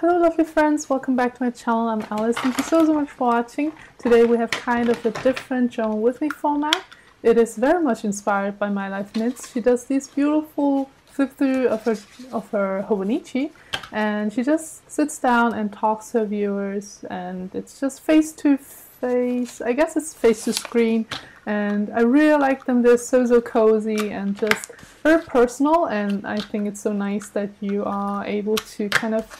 Hello lovely friends, welcome back to my channel. I'm Alice. Thank you so much for watching. Today we have kind of a different journal with me format. It is very much inspired by My Life Knits. She does these beautiful flip through of her Hobonichi, and she just sits down and talks to her viewers, and it's just face to face. I guess it's face to screen, and I really like them. They're so cozy and just very personal, and I think it's so nice that you are able to kind of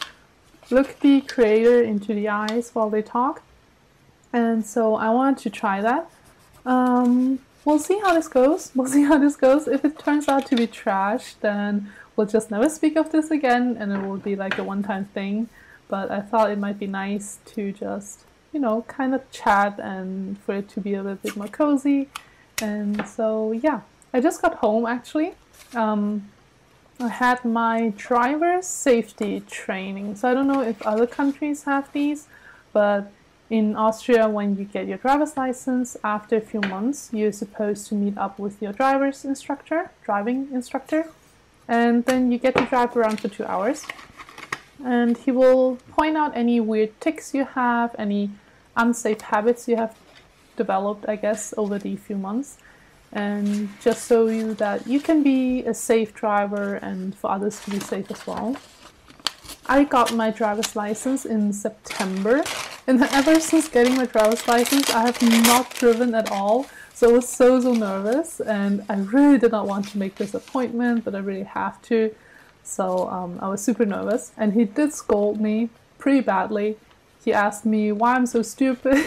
look the creator into the eyes while they talk. And so I wanted to try that. We'll see how this goes. If it turns out to be trash, then we'll just never speak of this again and it will be like a one-time thing. But I thought it might be nice to just, you know, kind of chat and for it to be a little bit more cozy. And so yeah, I just got home actually. I had my driver's safety training. So I don't know if other countries have these, but in Austria, when you get your driver's license, after a few months, you're supposed to meet up with your driving instructor, and then you get to drive around for 2 hours. And he will point out any weird tics you have, any unsafe habits you have developed, I guess, over the few months. And just so that you can be a safe driver and for others to be safe as well. I got my driver's license in September, and ever since getting my driver's license I have not driven at all, so I was so nervous, and I really did not want to make this appointment, but I really have to, so I was super nervous, and he did scold me pretty badly. He asked me why I'm so stupid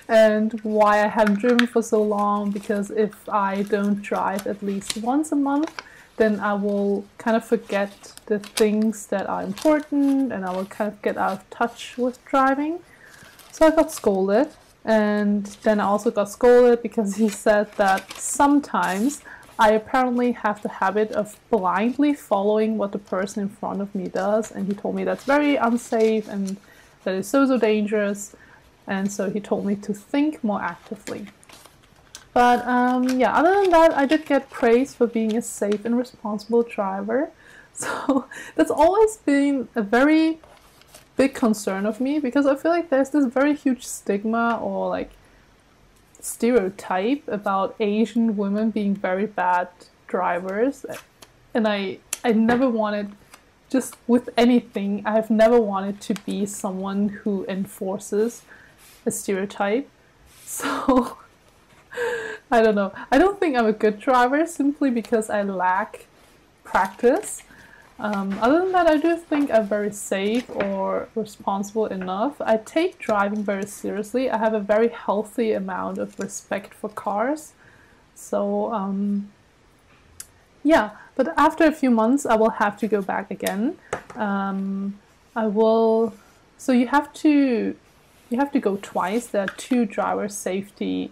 and why I haven't driven for so long, because if I don't drive at least once a month, then I will kind of forget the things that are important and I will kind of get out of touch with driving. So I got scolded, and then I also got scolded because he said that sometimes I apparently have the habit of blindly following what the person in front of me does, and he told me that's very unsafe and that is so dangerous, and so he told me to think more actively. But yeah, other than that, I did get praise for being a safe and responsible driver. So that's always been a very big concern of me, because I feel like there's this very huge stigma or like stereotype about Asian women being very bad drivers, and I never wanted, just with anything, I've never wanted to be someone who enforces a stereotype. So I don't know. I don't think I'm a good driver simply because I lack practice. Other than that, I do think I'm very safe or responsible enough. I take driving very seriously. I have a very healthy amount of respect for cars. So yeah, but after a few months I will have to go back again. I will, so you have to go twice. There are 2 driver safety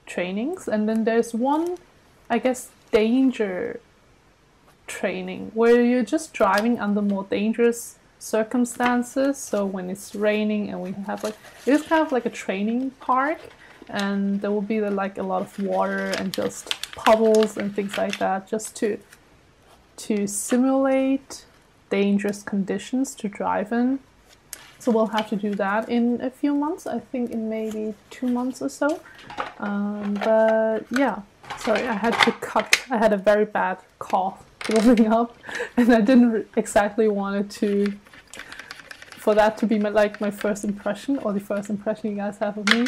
trainings, and then there's one, I guess, danger training where you're just driving under more dangerous circumstances. So when it's raining and we have like, it is kind of like a training park, and there will be like a lot of water and just puddles and things like that, just to simulate dangerous conditions to drive in. So we'll have to do that in a few months, I think in maybe 2 months or so. But yeah, sorry, I had to cut. I had a very bad cough building up, and I didn't exactly want it for that to be my first impression, or the first impression you guys have of me.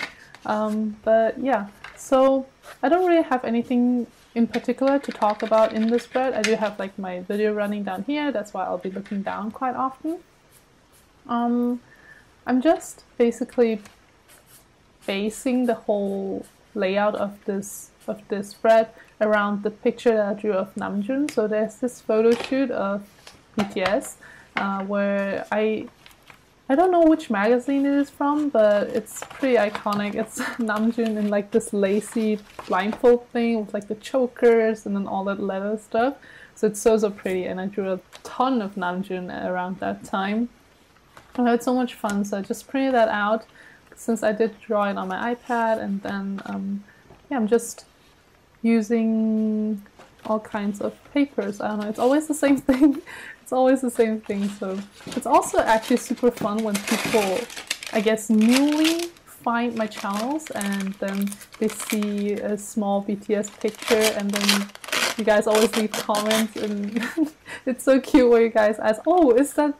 But yeah, so I don't really have anything in particular to talk about in this spread. I do have like my video running down here, that's why I'll be looking down quite often. I'm just basically basing the whole layout of this spread around the picture that I drew of Namjoon. So there's this photo shoot of BTS where I don't know which magazine it is from, but it's pretty iconic. It's Namjoon in like this lacy blindfold thing with like the chokers and then all that leather stuff. So it's so pretty, and I drew a ton of Namjoon around that time. I had so much fun, so I just printed that out since I did draw it on my iPad, and then yeah, I'm just using all kinds of papers. I don't know, it's always the same thing. It's always the same thing. So it's also actually super fun when people, I guess, newly find my channels and then they see a small BTS picture and then you guys always leave comments, and it's so cute where you guys ask, oh, is that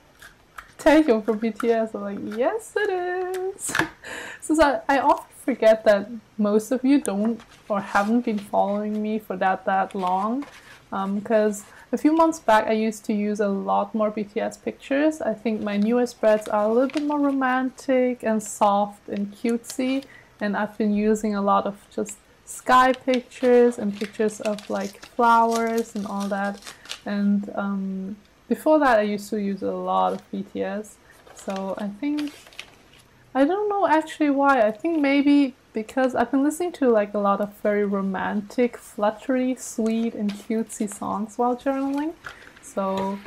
Taehyung from BTS? I'm like, yes it is. So I often forget that most of you don't or haven't been following me for that long, because a few months back I used to use a lot more BTS pictures. I think my newer spreads are a little bit more romantic and soft and cutesy, and I've been using a lot of just sky pictures and pictures of like flowers and all that. And before that I used to use a lot of BTS. So I think, I don't know actually why. I think maybe because I've been listening to like a lot of very romantic, fluttery, sweet and cutesy songs while journaling. So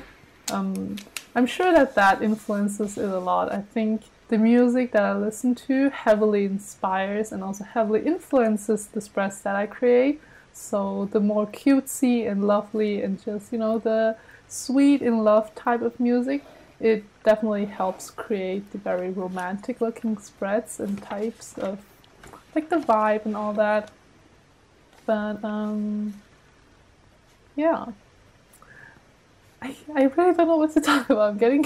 I'm sure that influences it a lot. I think the music that I listen to heavily inspires and also heavily influences the spreads that I create. So the more cutesy and lovely and just, you know, the sweet in love type of music, it definitely helps create the very romantic looking spreads and types of like the vibe and all that. But yeah, I really don't know what to talk about. I'm getting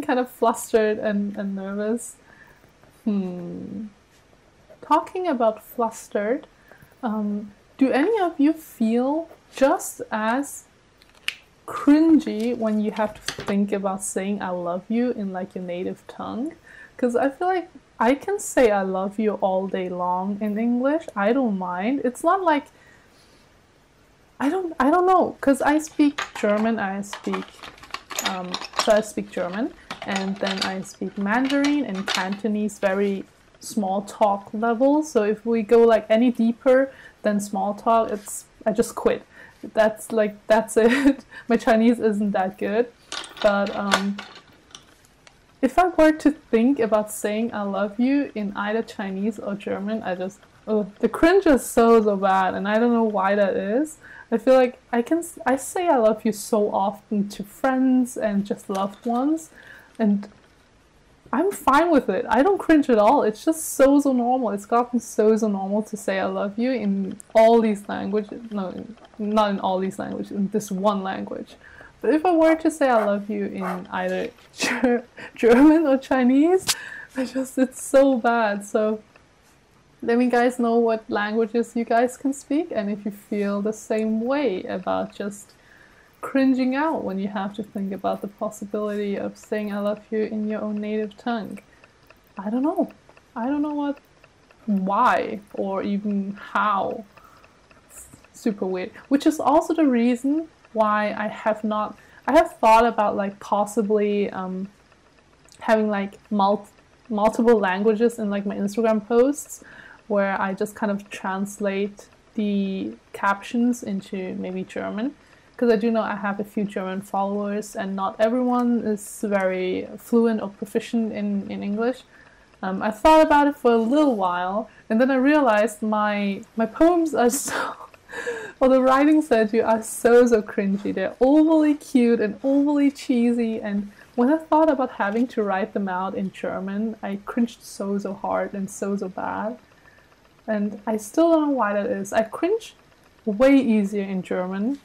kind of flustered and nervous. Talking about flustered, do any of you feel just as cringy when you have to think about saying I love you in like your native tongue? Because I feel like I can say I love you all day long in English. I don't mind. It's not like I don't know, because I speak German, so I speak German, and then I speak Mandarin and Cantonese, very small talk level. So if we go like any deeper than small talk, I just quit. That's it. My Chinese isn't that good, but if I were to think about saying I love you in either Chinese or German, the cringe is so bad, and I don't know why that is. I feel like I say I love you so often to friends and just loved ones, and I'm fine with it. I don't cringe at all. It's just so normal. It's gotten so normal to say I love you in all these languages. No, not in all these languages, in this one language. But if I were to say I love you in either German or Chinese, it's so bad. So let me guys know what languages you guys can speak, and if you feel the same way about just cringing out when you have to think about the possibility of saying I love you in your own native tongue. I don't know why or even how. It's super weird. Which is also the reason why I have thought about like possibly having like multiple languages in like my Instagram posts, where I just kind of translate the captions into maybe German. Because I do know I have a few German followers and not everyone is very fluent or proficient in English. I thought about it for a little while, and then I realized my poems are so, or the writings that I do are so cringy. They're overly cute and overly cheesy, and when I thought about having to write them out in German, I cringed so hard and so bad. And I still don't know why that is. I cringe way easier in German.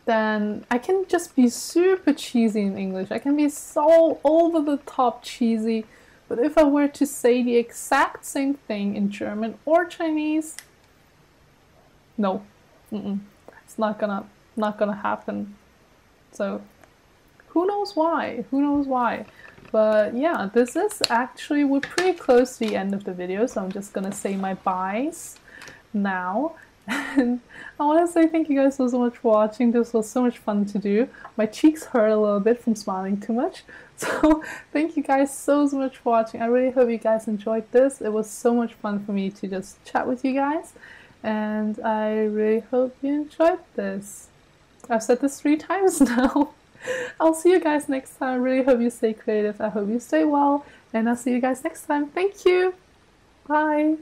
Then I can just be super cheesy in English. I can be so over the top cheesy. But if I were to say the exact same thing in German or Chinese, no, it's not gonna happen. So who knows why? But yeah, this is actually, we're pretty close to the end of the video, so I'm just gonna say my byes now. And I want to say thank you guys so much for watching. This was so much fun to do. My cheeks hurt a little bit from smiling too much. So thank you guys so much for watching. I really hope you guys enjoyed this. It was so much fun for me to just chat with you guys. And I really hope you enjoyed this. I've said this 3 times now. I'll see you guys next time. I really hope you stay creative. I hope you stay well. And I'll see you guys next time. Thank you. Bye.